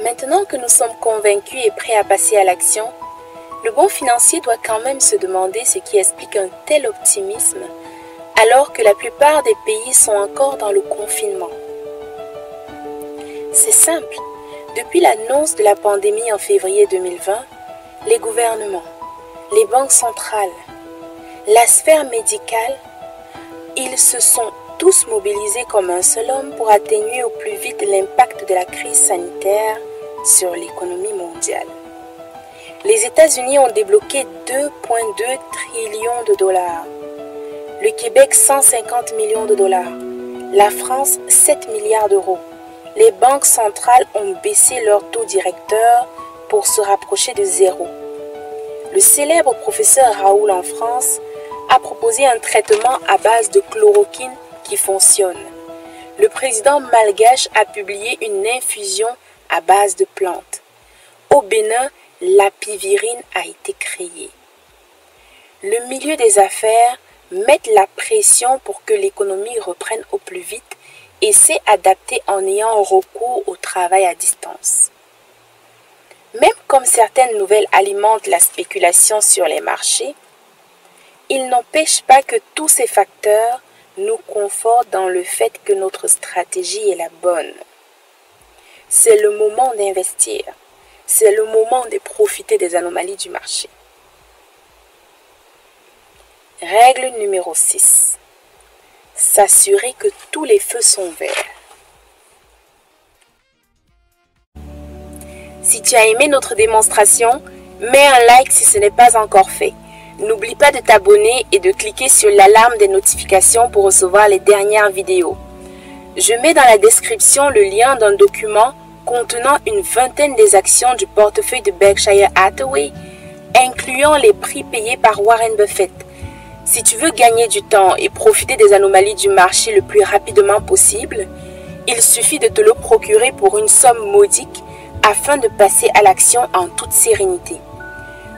Maintenant que nous sommes convaincus et prêts à passer à l'action, le bon financier doit quand même se demander ce qui explique un tel optimisme alors que la plupart des pays sont encore dans le confinement. C'est simple. Depuis l'annonce de la pandémie en février 2020, les gouvernements, les banques centrales, la sphère médicale, ils se sont tous mobilisés comme un seul homme pour atténuer au plus vite l'impact de la crise sanitaire sur l'économie mondiale. Les États-Unis ont débloqué 2,2 trillions de dollars, le Québec 150 millions de dollars, la France 7 milliards d'euros. Les banques centrales ont baissé leur taux directeur pour se rapprocher de zéro. Le célèbre professeur Raoult en France a proposé un traitement à base de chloroquine qui fonctionne. Le président malgache a publié une infusion à base de plantes. Au Bénin, l'apivirine a été créée. Le milieu des affaires met la pression pour que l'économie reprenne au plus vite et s'est adapté en ayant recours au travail à distance. Même comme certaines nouvelles alimentent la spéculation sur les marchés, il n'empêche pas que tous ces facteurs nous confortent dans le fait que notre stratégie est la bonne. C'est le moment d'investir, c'est le moment de profiter des anomalies du marché. Règle numéro 6. S'assurer que tous les feux sont verts. Si tu as aimé notre démonstration, mets un like si ce n'est pas encore fait. N'oublie pas de t'abonner et de cliquer sur l'alarme des notifications pour recevoir les dernières vidéos. Je mets dans la description le lien d'un document contenant une vingtaine des actions du portefeuille de Berkshire Hathaway, incluant les prix payés par Warren Buffett. Si tu veux gagner du temps et profiter des anomalies du marché le plus rapidement possible, il suffit de te le procurer pour une somme modique afin de passer à l'action en toute sérénité.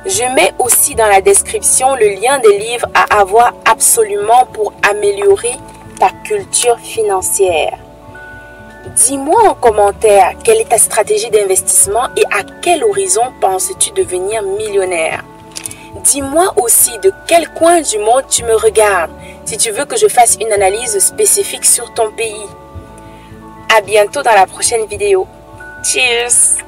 Je mets aussi dans la description le lien des livres à avoir absolument pour améliorer ta culture financière. Dis-moi en commentaire quelle est ta stratégie d'investissement et à quel horizon penses-tu devenir millionnaire. Dis-moi aussi de quel coin du monde tu me regardes si tu veux que je fasse une analyse spécifique sur ton pays. À bientôt dans la prochaine vidéo. Cheers!